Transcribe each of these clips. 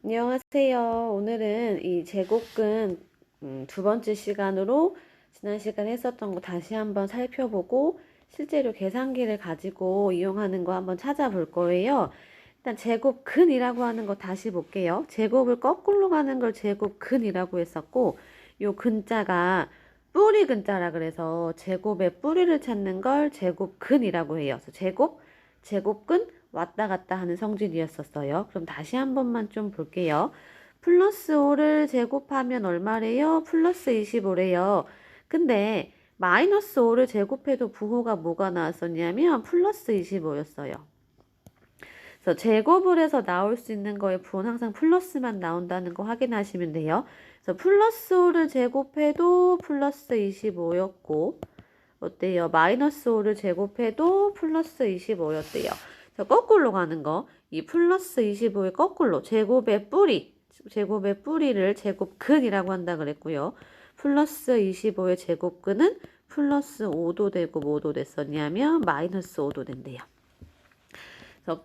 안녕하세요. 오늘은 이 제곱근 두 번째 시간으로 지난 시간에 했었던 거 다시 한번 살펴보고 실제로 계산기를 가지고 이용하는 거 한번 찾아볼 거예요. 일단 제곱근이라고 하는 거 다시 볼게요. 제곱을 거꾸로 가는 걸 제곱근이라고 했었고 요 근자가 뿌리 근자라 그래서 제곱의 뿌리를 찾는 걸 제곱근이라고 해요. 그래서 제곱근 왔다 갔다 하는 성질이었었어요. 그럼 다시 한 번만 좀 볼게요. 플러스 5를 제곱하면 얼마래요? 플러스 25래요. 근데 마이너스 5를 제곱해도 부호가 뭐가 나왔었냐면 플러스 25였어요. 그래서 제곱을 해서 나올 수 있는 거에 부호는 항상 플러스만 나온다는 거 확인하시면 돼요. 그래서 플러스 5를 제곱해도 플러스 25였고 어때요? 마이너스 5를 제곱해도 플러스 25였대요. 거꾸로 가는 거, 이 플러스 25의 거꾸로 제곱의 뿌리를 제곱근이라고 한다 그랬고요. 플러스 25의 제곱근은 플러스 5도 되고 뭐도 됐었냐면 마이너스 5도 된대요. 그래서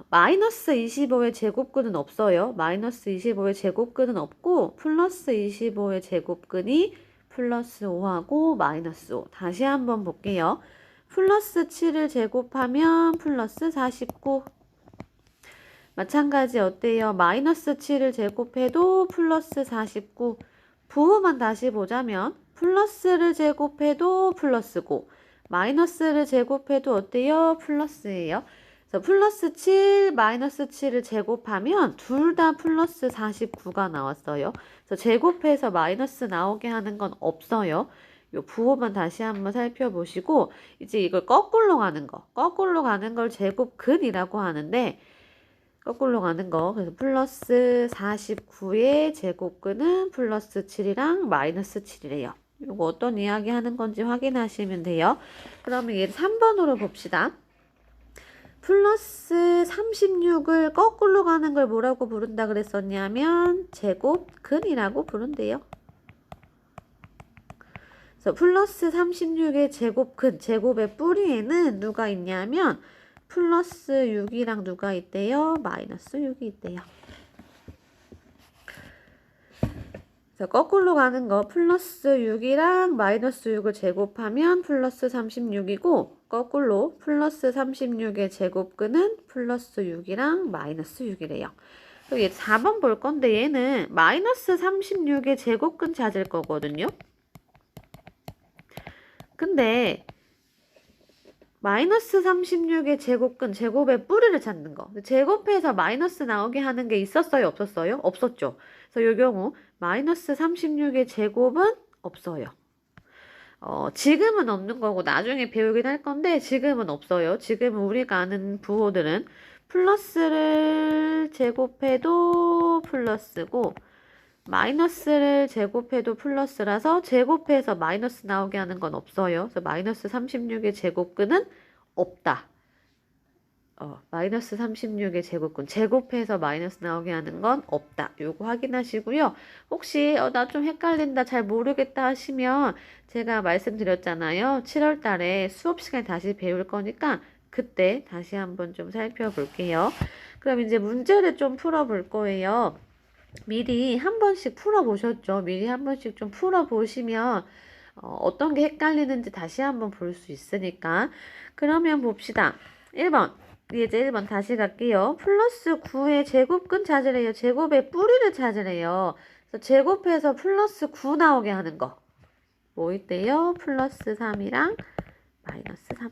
마이너스 25의 제곱근은 없어요. 마이너스 25의 제곱근은 없고 플러스 25의 제곱근이 플러스 5하고 마이너스 5. 다시 한번 볼게요. 플러스 7을 제곱하면 플러스 49. 마찬가지 어때요? 마이너스 7을 제곱해도 플러스 49. 부호만 다시 보자면 플러스를 제곱해도 플러스고 마이너스를 제곱해도 어때요? 플러스예요. 그래서 플러스 7, 마이너스 7을 제곱하면 둘 다 플러스 49가 나왔어요. 그래서 제곱해서 마이너스 나오게 하는 건 없어요. 요 부호만 다시 한번 살펴보시고 이제 이걸 거꾸로 가는 걸 제곱근이라고 하는데 거꾸로 가는 거 그래서 플러스 49의 제곱근은 플러스 7이랑 마이너스 7이래요. 이거 어떤 이야기 하는 건지 확인하시면 돼요. 그러면 얘 3번으로 봅시다. 플러스 36을 거꾸로 가는 걸 뭐라고 부른다 그랬었냐면 제곱근이라고 부른대요. 그래서 플러스 36의 제곱근, 제곱의 뿌리에는 누가 있냐면 플러스 6이랑 누가 있대요? 마이너스 6이 있대요. 그래서 거꾸로 가는 거 플러스 6이랑 마이너스 6을 제곱하면 플러스 36이고 거꾸로 플러스 36의 제곱근은 플러스 6이랑 마이너스 6이래요. 그리고 얘 4번 볼 건데 얘는 마이너스 36의 제곱근 찾을 거거든요. 근데 마이너스 36의 제곱근, 제곱의 뿌리를 찾는 거. 제곱해서 마이너스 나오게 하는 게 있었어요? 없었어요? 없었죠. 그래서 이 경우 마이너스 36의 제곱은 없어요. 지금은 없는 거고 나중에 배우긴 할 건데 지금은 없어요. 지금은 우리가 아는 부호들은 플러스를 제곱해도 플러스고 마이너스를 제곱해도 플러스라서 제곱해서 마이너스 나오게 하는 건 없어요. 그래서 마이너스 36의 제곱근은 없다. 마이너스 36의 제곱근 제곱해서 마이너스 나오게 하는 건 없다. 요거 확인하시고요. 혹시 나 좀 헷갈린다 잘 모르겠다 하시면 제가 말씀드렸잖아요. 7월 달에 수업 시간에 다시 배울 거니까 그때 다시 한번 좀 살펴볼게요. 그럼 이제 문제를 좀 풀어볼 거예요. 미리 한 번씩 풀어보셨죠? 미리 한 번씩 좀 풀어보시면 어떤 게 헷갈리는지 다시 한번 볼 수 있으니까. 그러면 봅시다. 1번. 이제 1번 다시 갈게요. 플러스 9의 제곱근 찾으래요. 제곱의 뿌리를 찾으래요. 그래서 제곱해서 플러스 9 나오게 하는 거. 뭐 있대요? 플러스 3이랑 마이너스 3.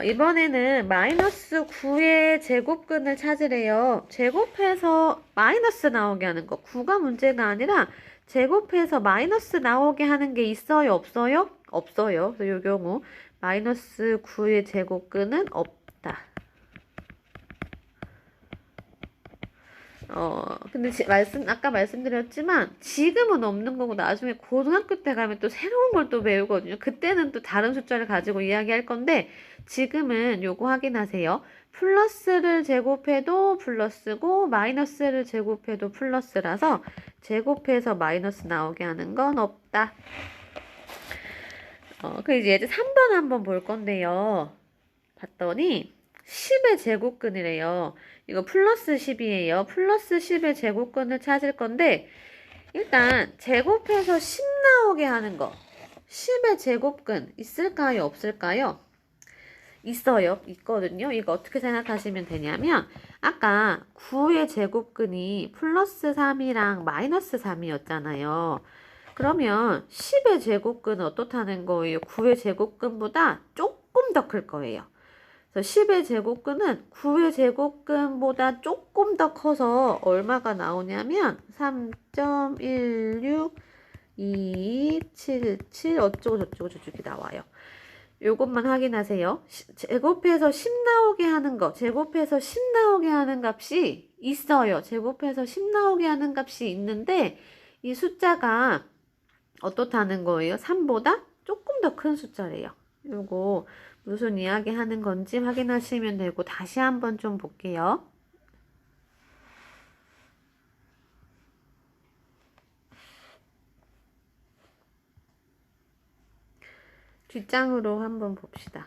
이번에는 마이너스 9의 제곱근을 찾으래요. 제곱해서 마이너스 나오게 하는 거. 9가 문제가 아니라 제곱해서 마이너스 나오게 하는 게 있어요? 없어요? 없어요. 그래서 이 경우 마이너스 9의 제곱근은 없다. 근데 아까 말씀드렸지만 지금은 없는 거고 나중에 고등학교 때 가면 또 새로운 걸 또 배우거든요. 그때는 또 다른 숫자를 가지고 이야기할 건데 지금은 요거 확인하세요. 플러스를 제곱해도 플러스고 마이너스를 제곱해도 플러스라서 제곱해서 마이너스 나오게 하는 건 없다. 그 이제 3번 한번 볼 건데요. 봤더니 10의 제곱근이래요. 이거 플러스 10이에요. 플러스 10의 제곱근을 찾을 건데 일단 제곱해서 10 나오게 하는 거. 10의 제곱근 있을까요? 없을까요? 있어요. 있거든요. 이거 어떻게 생각하시면 되냐면 아까 9의 제곱근이 플러스 3이랑 마이너스 3이었잖아요. 그러면 10의 제곱근은 어떻다는 거예요? 9의 제곱근보다 조금 더 클 거예요. 그래서 10의 제곱근은 9의 제곱근보다 조금 더 커서 얼마가 나오냐면 3.162277 어쩌고 저쩌고 저쩌고 나와요. 요것만 확인하세요. 제곱해서 10 나오게 하는 거, 제곱해서 10 나오게 하는 값이 있어요. 제곱해서 10 나오게 하는 값이 있는데 이 숫자가 어떻다는 거예요? 3보다 조금 더 큰 숫자래요. 요거 무슨 이야기 하는 건지 확인하시면 되고 다시 한번 좀 볼게요. 뒷장으로 한번 봅시다.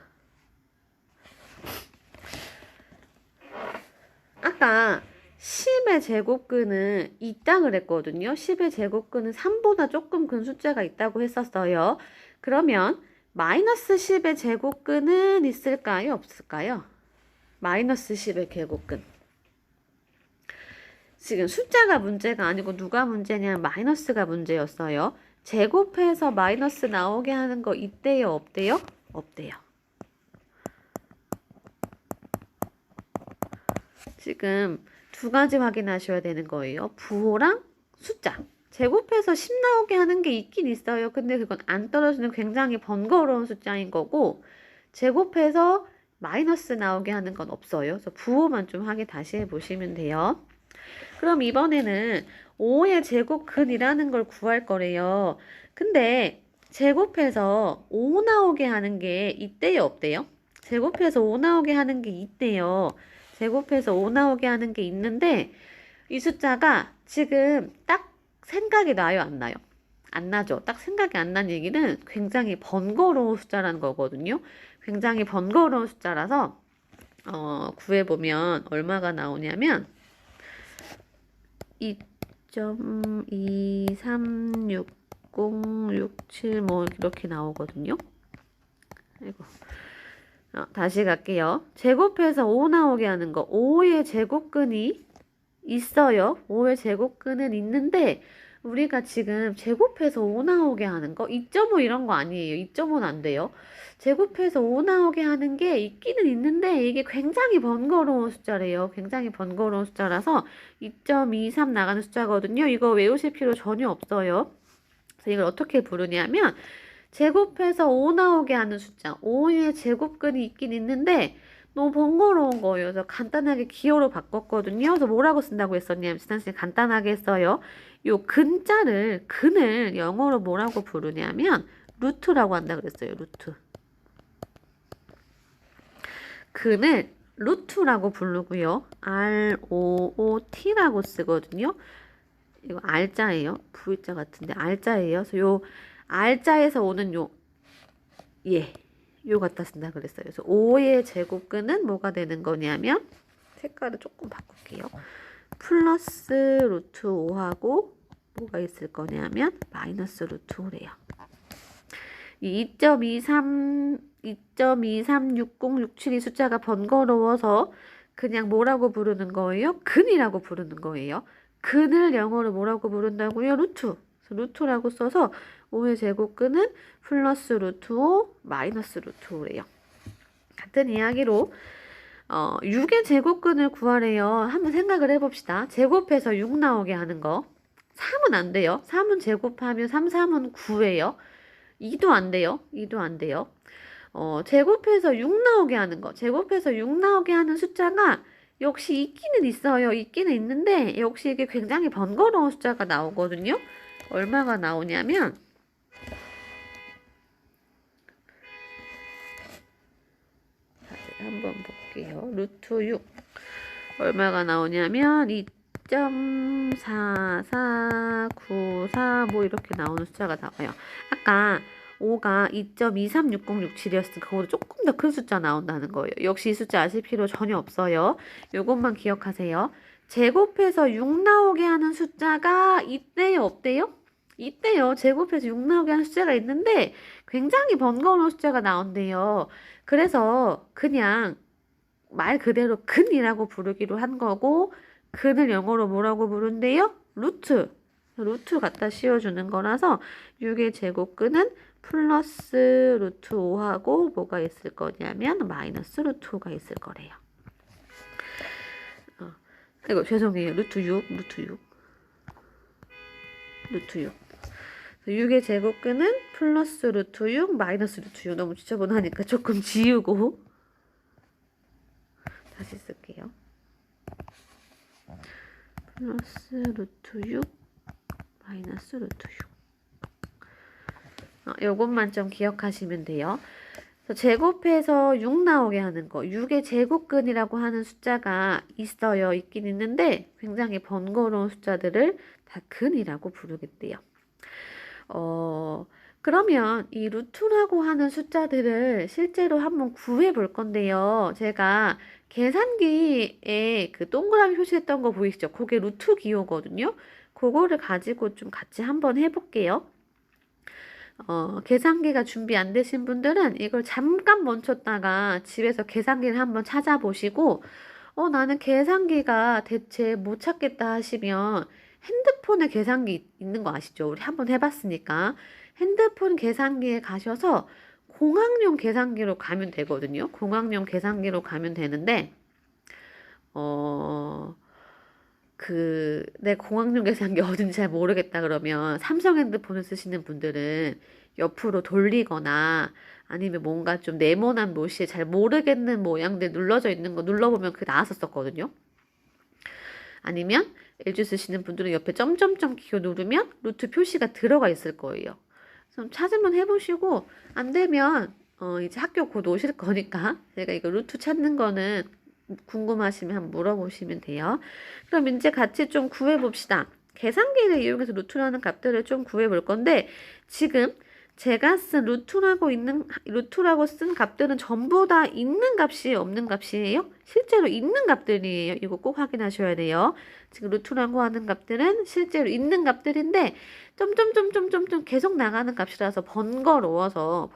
아까 10의 제곱근은 있다 그랬거든요. 10의 제곱근은 3보다 조금 큰 숫자가 있다고 했었어요. 그러면 마이너스 10의 제곱근은 있을까요? 없을까요? 마이너스 10의 제곱근. 지금 숫자가 문제가 아니고 누가 문제냐면 마이너스가 문제였어요. 제곱해서 마이너스 나오게 하는 거 있대요? 없대요? 없대요. 지금 두 가지 확인하셔야 되는 거예요. 부호랑 숫자. 제곱해서 10 나오게 하는 게 있긴 있어요. 근데 그건 안 떨어지는 굉장히 번거로운 숫자인 거고 제곱해서 마이너스 나오게 하는 건 없어요. 그래서 부호만 좀 확인 다시 해보시면 돼요. 그럼 이번에는 5의 제곱근이라는 걸 구할 거래요. 근데 제곱해서 5 나오게 하는 게 있대요, 없대요? 제곱해서 5 나오게 하는 게 있대요. 제곱해서 5 나오게 하는 게 있는데 이 숫자가 지금 딱 생각이 나요, 안 나요? 안 나죠. 딱 생각이 안 난 얘기는 굉장히 번거로운 숫자라는 거거든요. 굉장히 번거로운 숫자라서 구해보면 얼마가 나오냐면 2.236067 뭐 이렇게 나오거든요. 아이고. 다시 갈게요. 제곱해서 5 나오게 하는 거. 5의 제곱근이 있어요. 5의 제곱근은 있는데 우리가 지금 제곱해서 5 나오게 하는 거 2.5 이런 거 아니에요. 2.5는 안 돼요. 제곱해서 5 나오게 하는 게 있기는 있는데 이게 굉장히 번거로운 숫자래요. 굉장히 번거로운 숫자라서 2.23 나가는 숫자거든요. 이거 외우실 필요 전혀 없어요. 그래서 이걸 어떻게 부르냐면 제곱해서 5 나오게 하는 숫자 5의 제곱근이 있긴 있는데 너무 번거로운 거예요. 그래서 간단하게 기호로 바꿨거든요. 그래서 뭐라고 쓴다고 했었냐면 지난 시간에 간단하게 했어요. 요 근을 영어로 뭐라고 부르냐면 루트라고 한다 그랬어요. 루트. 근을 루트라고 부르고요. ROOT라고 쓰거든요. 이거 R자예요. V자 같은데 R자예요. 그래서 요 R자에서 오는 요 갖다 쓴다 그랬어요. 그래서 5의 제곱근은 뭐가 되는 거냐면 색깔을 조금 바꿀게요. 플러스 루트 5하고 뭐가 있을 거냐면 마이너스 루트 5래요. 이 2.236067이 숫자가 번거로워서 그냥 뭐라고 부르는 거예요? 근이라고 부르는 거예요. 근을 영어로 뭐라고 부른다고요? 루트. 루트라고 써서 5의 제곱근은 플러스 루트 5 마이너스 루트 5래요. 같은 이야기로 6의 제곱근을 구하래요. 한번 생각을 해봅시다. 제곱해서 6 나오게 하는 거. 3은 안 돼요. 3은 제곱하면 3, 3은 9예요. 2도 안 돼요. 2도 안 돼요. 제곱해서 6 나오게 하는 거. 제곱해서 6 나오게 하는 숫자가 역시 있기는 있어요. 있기는 있는데 역시 이게 굉장히 번거로운 숫자가 나오거든요. 얼마가 나오냐면 한번 볼게요. 루트 6 얼마가 나오냐면 2.4494 뭐 이렇게 나오는 숫자가 나와요. 아까 5가 2.23606.7이었으니까 그거보다 조금 더 큰 숫자 나온다는 거예요. 역시 이 숫자 아실 필요 전혀 없어요. 요것만 기억하세요. 제곱해서 6 나오게 하는 숫자가 있대요, 없대요? 있대요. 제곱해서 6 나오게 하는 숫자가 있는데 굉장히 번거로운 숫자가 나온대요. 그래서 그냥 말 그대로 근이라고 부르기로 한 거고, 근을 영어로 뭐라고 부른대요? 루트. 루트 갖다 씌워주는 거라서 6의 제곱근은 플러스 루트 5하고 뭐가 있을 거냐면 마이너스 루트 5가 있을 거래요. 이거 죄송해요. 루트 6, 루트 6. 루트 6. 6의 제곱근은 플러스 루트 6, 마이너스 루트 6. 너무 지저분하니까 조금 지우고 다시 쓸게요. 플러스 루트 6, 마이너스 루트 6. 요것만 좀 기억하시면 돼요. 제곱해서 6 나오게 하는 거. 6의 제곱근이라고 하는 숫자가 있어요. 있긴 있는데 굉장히 번거로운 숫자들을 다 근이라고 부르겠대요. 그러면 이 루트라고 하는 숫자들을 실제로 한번 구해 볼 건데요. 제가 계산기에 그 동그라미 표시했던 거 보이시죠? 그게 루트 기호거든요. 그거를 가지고 좀 같이 한번 해볼게요. 계산기가 준비 안 되신 분들은 이걸 잠깐 멈췄다가 집에서 계산기를 한번 찾아보시고, 나는 계산기가 대체 못 찾겠다 하시면 핸드폰에 계산기 있는 거 아시죠? 우리 한번 해봤으니까. 핸드폰 계산기에 가셔서 공학용 계산기로 가면 되거든요. 공학용 계산기로 가면 되는데, 내 공학용 계산기 어딘지 잘 모르겠다 그러면 삼성 핸드폰을 쓰시는 분들은 옆으로 돌리거나 아니면 뭔가 좀 네모난 모시에 잘 모르겠는 모양들 눌러져 있는 거 눌러보면 그게 나왔었거든요. 아니면 LG 쓰시는 분들은 옆에 점점점 기호 누르면 루트 표시가 들어가 있을 거예요. 그래서 찾으면 해보시고 안 되면 이제 학교 곧 오실 거니까 제가 이거 루트 찾는 거는 궁금하시면 한번 물어보시면 돼요. 그럼 이제 같이 좀 구해봅시다. 계산기를 이용해서 루트라는 값들을 좀 구해볼 건데 지금 제가 쓴 루트라고 쓴 값들은 전부 다 있는 값이 없는 값이에요? 실제로 있는 값들이에요. 이거 꼭 확인하셔야 돼요. 지금 루트라고 하는 값들은 실제로 있는 값들인데 점점점점점점 계속 나가는 값이라서 번거로워서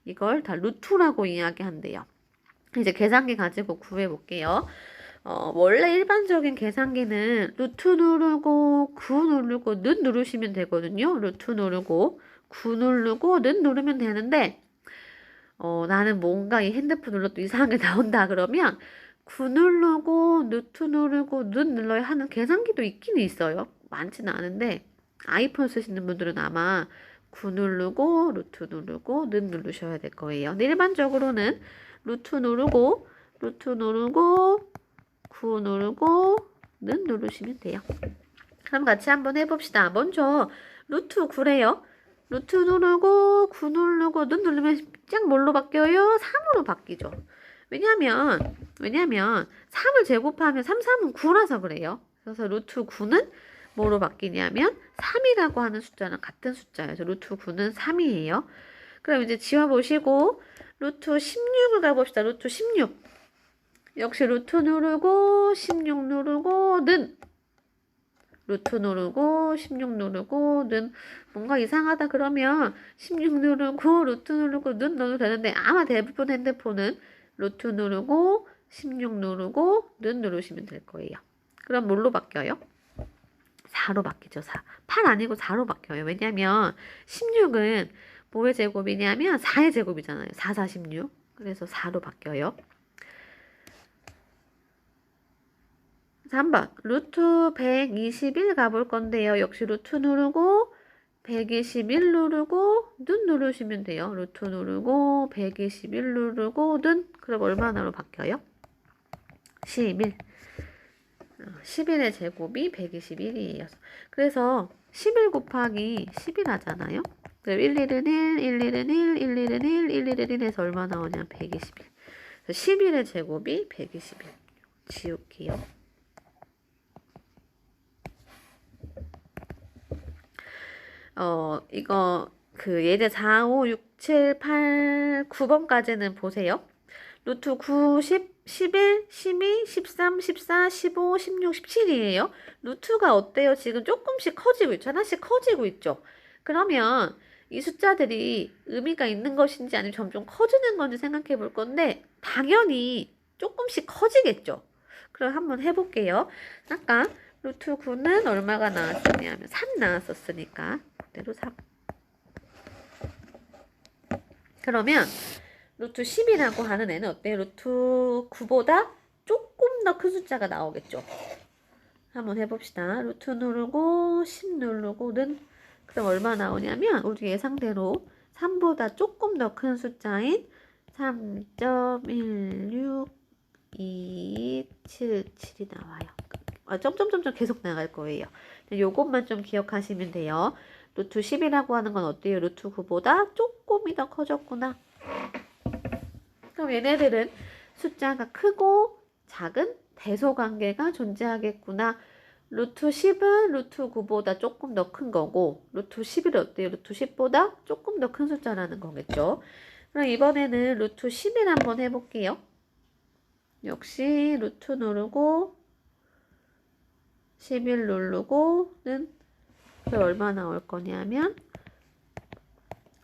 이걸 다 루트라고 이야기한대요. 이제 계산기 가지고 구해볼게요. 원래 일반적인 계산기는 루트 누르고 9 누르고 는 누르시면 되거든요. 루트 누르고 9 누르고 는 누르면 되는데 나는 뭔가 이 핸드폰 눌러도 이상하게 나온다 그러면 9 누르고 루트 누르고 는 눌러야 하는 계산기도 있긴 있어요. 많지는 않은데 아이폰 쓰시는 분들은 아마 9 누르고 루트 누르고 는 누르셔야 될 거예요. 근데 일반적으로는 루트 누르고 9 누르고 는 누르시면 돼요. 그럼 같이 한번 해봅시다. 먼저 루트 9래요. 루트 누르고 9 누르고 는 누르면 쫙 뭘로 바뀌어요? 3으로 바뀌죠. 왜냐면 3을 제곱하면 3, 3은 9라서 그래요. 그래서 루트 9는 뭐로 바뀌냐면 3이라고 하는 숫자랑 같은 숫자예요. 그래서 루트 9는 3이에요. 그럼 이제 지워보시고 루트 16을 가봅시다. 루트 16. 역시 루트 누르고 16 누르고 는 루트 누르고 16 누르고 는 뭔가 이상하다 그러면 16 누르고 루트 누르고 는 넣어도 되는데 아마 대부분 핸드폰은 루트 누르고 16 누르고 는 누르시면 될 거예요. 그럼 뭘로 바뀌어요? 4로 바뀌죠. 4. 8 아니고 4로 바뀌어요. 왜냐면 16은 뭐의 제곱이냐면 4의 제곱이잖아요. 4, 4, 16. 그래서 4로 바뀌어요. 3번 루트 121 가볼 건데요. 역시 루트 누르고 121 누르고 는 누르시면 돼요. 루트 누르고 121 누르고 는 그럼 얼마나로 바뀌어요? 11. 11의 제곱이 121이에요. 그래서 11 곱하기 11 하잖아요. 11은 1, 11은 1, 11은 1, 11은 1 해서 얼마 나오냐면 121. 11의 제곱이 121. 지울게요. 이거 예제 4, 5, 6, 7, 8, 9번까지는 보세요. 루트 9, 10, 11, 12, 13, 14, 15, 16, 17이에요. 루트가 어때요? 지금 조금씩 커지고 있죠. 하나씩 커지고 있죠. 그러면 이 숫자들이 의미가 있는 것인지 아니면 점점 커지는 건지 생각해 볼 건데 당연히 조금씩 커지겠죠. 그럼 한번 해볼게요. 아까 루트 9는 얼마가 나왔었냐면 3 나왔었으니까 그대로 3. 그러면 루트 10이라고 하는 애는 어때요? 루트 9보다 조금 더 큰 숫자가 나오겠죠. 한번 해봅시다. 루트 누르고 10 누르고는 그럼 얼마 나오냐면 우리 예상대로 3보다 조금 더 큰 숫자인 3.1627이 나와요. 점점점점 계속 나갈 거예요. 요것만 좀 기억하시면 돼요. 루트 10이라고 하는 건 어때요? 루트 9보다 조금이 더 커졌구나. 그럼 얘네들은 숫자가 크고 작은 대소관계가 존재하겠구나. 루트 10은 루트 9보다 조금 더 큰 거고 루트 11은 어때요? 루트 10보다 조금 더 큰 숫자라는 거겠죠. 그럼 이번에는 루트 11 한번 해볼게요. 역시 루트 누르고 11 누르고는 얼마 나올 거냐면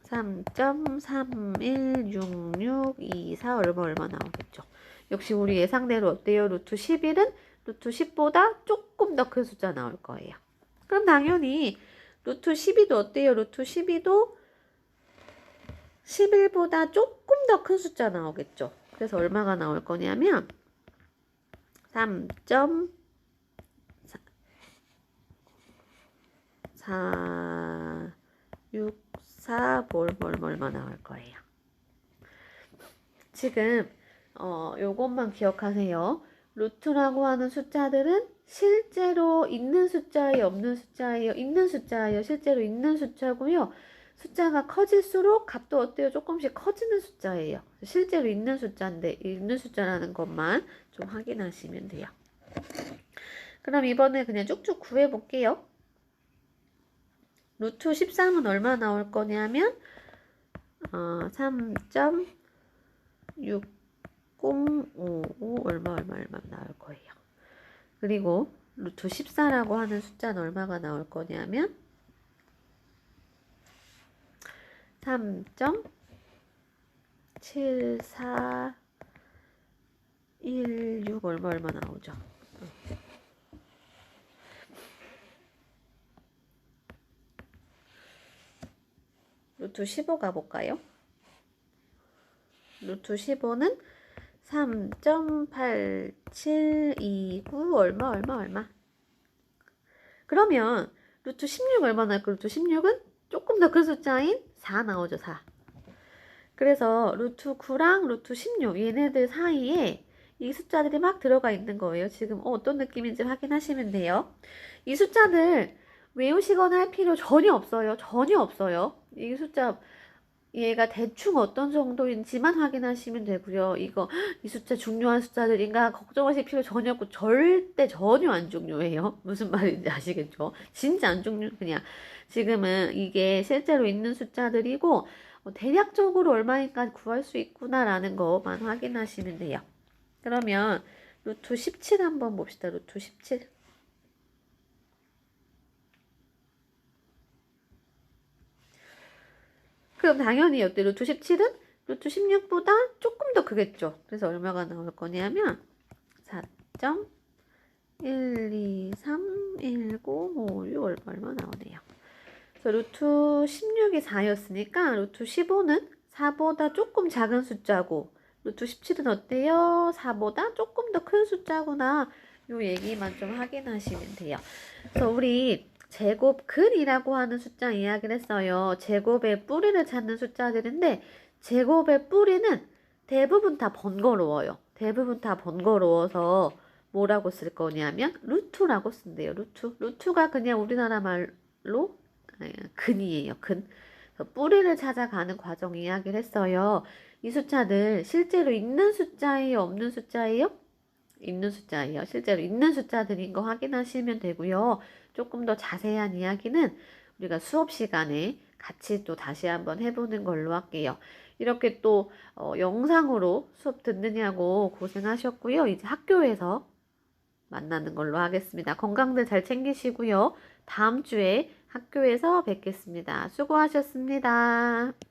3.316624 얼마 나오겠죠. 역시 우리 예상대로 어때요? 루트 11은 루트 10보다 조금 더 큰 숫자 나올 거예요. 그럼 당연히 루트 12도 어때요? 루트 12도 11보다 조금 더 큰 숫자 나오겠죠. 그래서 얼마가 나올 거냐면 3.464 얼마 나올 거예요. 지금 요것만 기억하세요. 루트라고 하는 숫자들은 실제로 있는 숫자예요, 없는 숫자예요? 있는 숫자예요. 실제로 있는 숫자고요. 숫자가 커질수록 값도 어때요? 조금씩 커지는 숫자예요. 실제로 있는 숫자인데 있는 숫자라는 것만 좀 확인하시면 돼요. 그럼 이번에 그냥 쭉쭉 구해볼게요. 루트 13은 얼마 나올 거냐면 3.6055 얼마 나올 거예요. 그리고 루트 14라고 하는 숫자는 얼마가 나올 거냐면 3.7416 얼마 나오죠. 루트 15 가볼까요? 루트 15는 3.8729 얼마. 그러면 루트 16 얼마 나올까? 루트 16은 조금 더 큰 숫자인 4 나오죠. 4. 그래서 루트 9랑 루트 16 얘네들 사이에 이 숫자들이 막 들어가 있는 거예요. 지금 어떤 느낌인지 확인하시면 돼요. 이 숫자들 외우시거나 할 필요 전혀 없어요. 전혀 없어요. 이 숫자 얘가 대충 어떤 정도인지만 확인하시면 되고요. 이 숫자 중요한 숫자들인가 걱정하실 필요 전혀 없고 절대 전혀 안 중요해요. 무슨 말인지 아시겠죠? 진짜 안 중요. 그냥 지금은 이게 실제로 있는 숫자들이고 대략적으로 얼마인가 구할 수 있구나라는 것만 확인하시면 돼요. 그러면 루트 17 한번 봅시다. 루트 17. 그럼 당연히 어때? 루트 17은 루트 16보다 조금 더 크겠죠. 그래서 얼마가 나올 거냐면 4.1231056 얼마 나오네요. 그래서 루트 16이 4였으니까 루트 15는 4보다 조금 작은 숫자고 루트 17은 어때요? 4보다 조금 더 큰 숫자구나. 요 얘기만 좀 확인하시면 돼요. 그래서 우리 제곱근이라고 하는 숫자 이야기를 했어요. 제곱의 뿌리를 찾는 숫자들인데 제곱의 뿌리는 대부분 다 번거로워요. 대부분 다 번거로워서 뭐라고 쓸 거냐면 루트라고 쓴대요. 루트가 그냥 우리나라 말로 근이에요. 근. 뿌리를 찾아가는 과정 이야기를 했어요. 이 숫자들 실제로 있는 숫자예요? 없는 숫자예요? 있는 숫자예요. 실제로 있는 숫자들인 거 확인하시면 되고요. 조금 더 자세한 이야기는 우리가 수업 시간에 같이 또 다시 한번 해보는 걸로 할게요. 이렇게 또 영상으로 수업 듣느냐고 고생하셨고요. 이제 학교에서 만나는 걸로 하겠습니다. 건강들 잘 챙기시고요. 다음 주에 학교에서 뵙겠습니다. 수고하셨습니다.